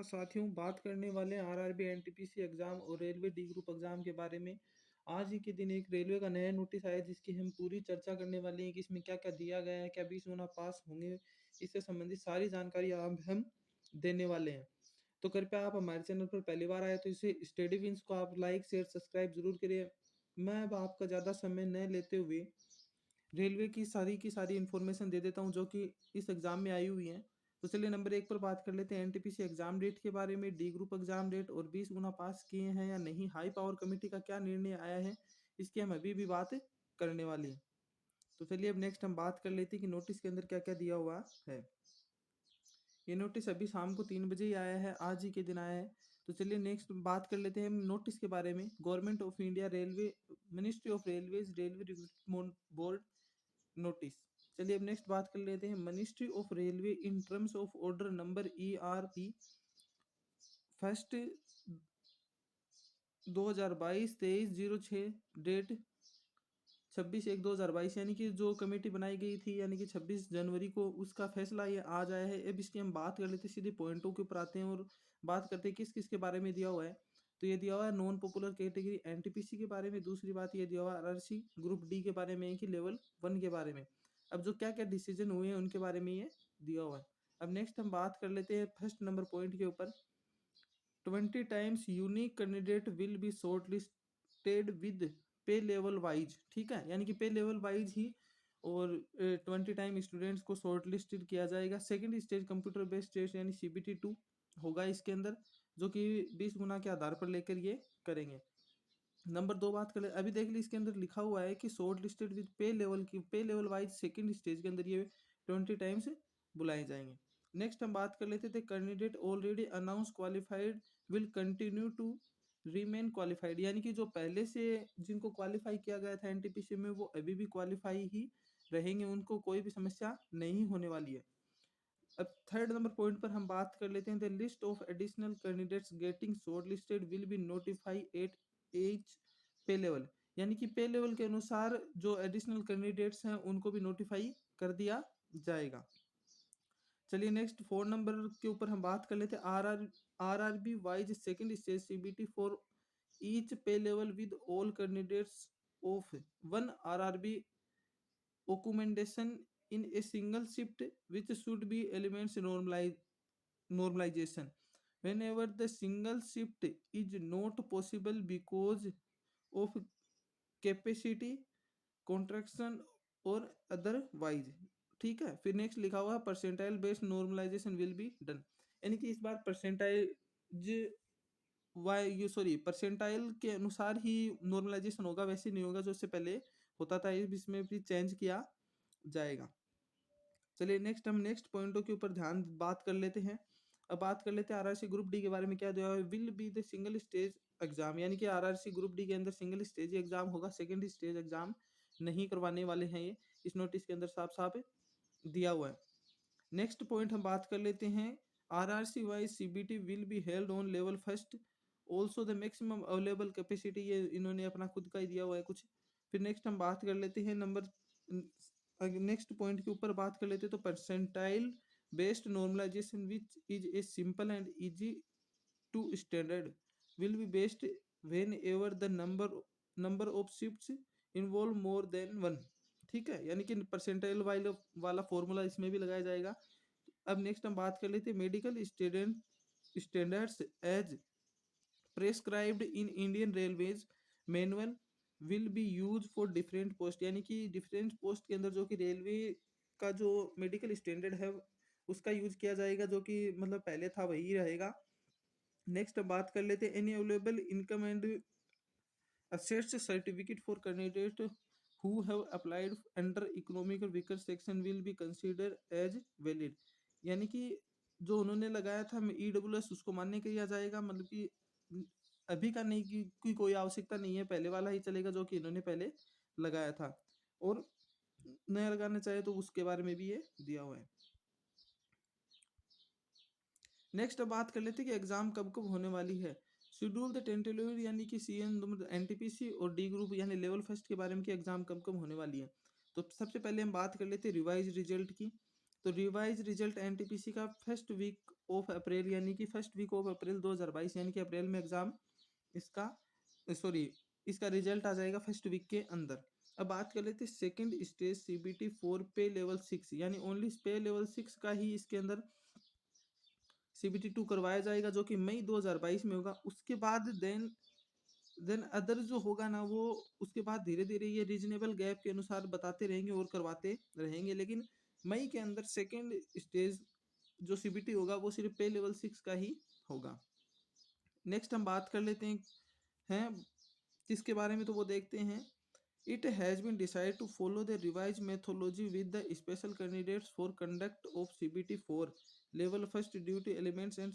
साथियों, बात करने वाले हैं आरआरबी एनटीपीसी एग्जाम और रेलवे डी ग्रुप एग्जाम के बारे में। आज ही के दिन एक रेलवे का नया नोटिस आया जिसकी हम पूरी चर्चा करने वाले हैं कि इसमें क्या क्या दिया गया है, क्या 20 गुना पास होंगे। इससे संबंधित सारी जानकारी अब हम देने वाले हैं। तो कृपया आप हमारे चैनल पर पहली बार आए तो इसे स्टडी विंस को आप लाइक शेयर सब्सक्राइब जरूर करिए। मैं अब आपका ज़्यादा समय न लेते हुए रेलवे की सारी इन्फॉर्मेशन दे देता हूँ जो कि इस एग्ज़ाम में आई हुई हैं। तो चलिए नंबर 1 पर बात कर लेते हैं एनटीपीसी एग्ज़ाम डेट के बारे में, डी ग्रुप एग्ज़ाम डेट और 20 गुना पास किए हैं या नहीं, हाई पावर कमेटी का क्या निर्णय आया है, इसकी हम अभी भी बात करने वाले हैं। तो चलिए अब नेक्स्ट हम बात कर लेते हैं कि नोटिस के अंदर क्या-क्या दिया हुआ है। ये नोटिस अभी शाम को 3 बजे ही आया है, आज ही के दिन आया है। तो चलिए नेक्स्ट बात कर लेते हैं हम नोटिस के बारे में। Government of India railway ministry of railways railway recruitment board notice. चलिए अब नेक्स्ट बात कर लेते हैं ministry of railway in terms of order number ERP first 2022-23-06 date 26/1/2022 यानी कि जो कमेटी बनाई गई थी यानी कि 26 जनवरी को उसका फैसला ये आज आया है। अब इसकी हम बात कर लेते हैं, सीधे पॉइंटों के ऊपर आते हैं और बात करते हैं किस किस के बारे में दिया हुआ है। तो ये दिया हुआ है नॉन पॉपुलर कैटेगरी एनटीपीसी के बारे में। दूसरी बात ये दिया हुआ है आरआरसी ग्रुप डी के बारे में कि लेवल 1 के बारे में। अब जो क्या क्या डिसीजन हुए हैं उनके बारे में ये दिया हुआ है। अब नेक्स्ट हम बात कर लेते हैं फर्स्ट नंबर पॉइंट के ऊपर। 20 times unique candidate will be shortlisted with पे लेवल वाइज। ठीक है, यानी कि पे लेवल वाइज ही और 20 टाइम स्टूडेंट्स को शॉर्ट लिस्टेड किया जाएगा। Second stage computer based test यानी CBT 2 होगा इसके अंदर, जो कि 20 गुना के आधार पर लेकर ये करेंगे। नंबर 2 बात करें, अभी देख ली इसके अंदर लिखा हुआ है कि शॉर्ट लिस्टेड विद पे लेवल की पे लेवल वाइज सेकंड स्टेज के अंदर ये 20 टाइम्स बुलाए जाएंगे। नेक्स्ट हम बात कर लेते थे candidate already announce qualified will continue to remain qualified, यानी कि जो पहले से जिनको क्वालिफाई किया गया था एनटीपीसी में वो अभी भी क्वालिफाई ही रहेंगे, उनको कोई भी समस्या नहीं होने वाली है। अब थर्ड नंबर पॉइंट पर हम बात कर लेते हैं the list of additional candidates getting short listed will be notify at each pay level, यानी कि पे लेवल के अनुसार जो एडिशनल कैंडिडेट्स हैं उनको भी नोटिफाई कर दिया जाएगा। चलिए नेक्स्ट 4 नंबर के ऊपर हम बात कर लेते हैं RRB wise second stage CBT for each pay level with all candidates of 1 RRB accommodation in a single shift which should be elements normalization whenever the single shift is not possible because of capacity contraction और otherwise. ठीक है, फिर next लिखा हुआ है percentile based normalisation will be done, यानी कि इस बार परसेंटाइल के अनुसार ही नॉर्मलाइजेशन होगा, वैसे नहीं होगा जो इससे पहले होता था, इसमें भी चेंज किया जाएगा। चलिए नेक्स्ट हम नेक्स्ट पॉइंटों के ऊपर ध्यान बात कर लेते हैं। अब बात कर लेते हैं आरआरसी ग्रुप डी के बारे में। क्या दिया हुआ है, will be the single stage exam, यानी कि आरआरसी ग्रुप डी के अंदर सिंगल स्टेज एग्जाम होगा, सेकंड स्टेज एग्जाम नहीं करवाने वाले हैं, ये इस नोटिस के अंदर साफ साफ दिया हुआ है। नेक्स्ट पॉइंट हम बात कर लेते हैं RRC wise CBT will be held on level first also the maximum available capacity, ये इन्होंने अपना खुद का ही दिया हुआ है कुछ। फिर नेक्स्ट हम बात कर लेते हैं नेक्स्ट पॉइंट के ऊपर बात कर लेते हैं तो percentile based normalisation which is a simple and easy to standard will be based whenever the number of shifts involve more than 1। ठीक है, यानी कि परसेंटाइल वाला फॉर्मूला इसमें भी लगाया जाएगा। अब नेक्स्ट हम बात कर लेते हैं medical standards as prescribed in Indian railways manual will be use for different post, यानी कि डिफरेंट पोस्ट के अंदर जो कि रेलवे का जो मेडिकल स्टैंडर्ड है उसका यूज किया जाएगा, जो कि मतलब पहले था वही रहेगा। नेक्स्ट बात कर लेते हैं any available income and assets certificate for candidate who have applied under economic weaker section will be consider as valid, यानी कि जो उन्होंने लगाया था EWS उसको मान्य किया जाएगा, मतलब कि अभी का नहीं की कोई आवश्यकता नहीं है, पहले वाला ही चलेगा जो कि इन्होंने पहले लगाया था, और नया लगाना चाहे तो उसके बारे में भी ये दिया हुआ है। नेक्स्ट अब बात कर लेते हैं कि एग्जाम कब कब होने वाली है। शेड्यूल द टेंटेटिव, यानी कि CN एनटीपीसी और डी ग्रुप यानी लेवल फर्स्ट के बारे में कि एग्जाम कब कब होने वाली है। तो सबसे पहले हम बात कर लेते हैं रिवाइज रिजल्ट की। तो रिवाइज रिजल्ट एनटीपीसी का फर्स्ट वीक ऑफ अप्रैल यानी कि फर्स्ट वीक ऑफ अप्रैल 2022 यानी कि अप्रैल में एग्जाम इसका सॉरी इसका रिजल्ट आ जाएगा फर्स्ट वीक के अंदर। अब बात कर लेते हैं सेकंड स्टेज सीबीटी 4 पे लेवल 6 यानी ओनली पे लेवल 6 का ही इसके अंदर सीबीटी 2 करवाया जाएगा जो कि मई 2022 में होगा। उसके बाद देन अदर जो होगा ना वो उसके बाद धीरे धीरे ये रीजनेबल गैप के अनुसार बताते रहेंगे और करवाते रहेंगे, लेकिन मई के अंदर सेकेंड स्टेज जो सीबीटी होगा वो सिर्फ पे लेवल 6 का ही होगा। नेक्स्ट हम बात कर लेते हैं किसके बारे में, तो वो देखते हैं it has been decide to follow the revise methodology with the special candidates for conduct of CBT 4 level first due to elements and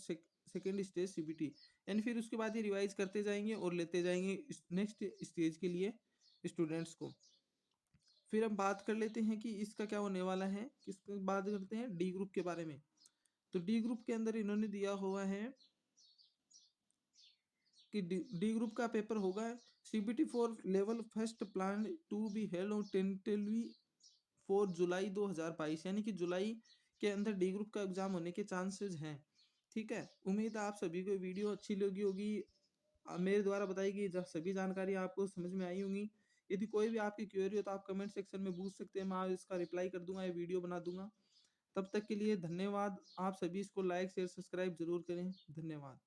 second stage CBT. यानी फिर उसके बाद ये रिवाइज करते जाएंगे और लेते जाएंगे नेक्स्ट स्टेज के लिए स्टूडेंट्स को। फिर हम बात कर लेते हैं कि इसका क्या होने वाला है, किसकी बात करते हैं डी ग्रुप के बारे में। तो डी ग्रुप के अंदर इन्होंने दिया हुआ है कि डी ग्रुप का पेपर होगा CBT 4 level first plan to be held on tentatively 4 July 2022 यानी कि जुलाई के अंदर डी ग्रुप का एग्जाम होने के चांसेस हैं। ठीक है, उम्मीद है आप सभी को वीडियो अच्छी लगी होगी। मेरे द्वारा बताई गई सभी जानकारी आपको समझ में आई होंगी। यदि कोई भी आपकी क्वेरी हो तो आप कमेंट सेक्शन में पूछ सकते हैं, मैं इसका रिप्लाई कर दूंगा या वीडियो बना दूंगा। तब तक के लिए धन्यवाद। आप सभी इसको लाइक शेयर सब्सक्राइब जरूर करें। धन्यवाद।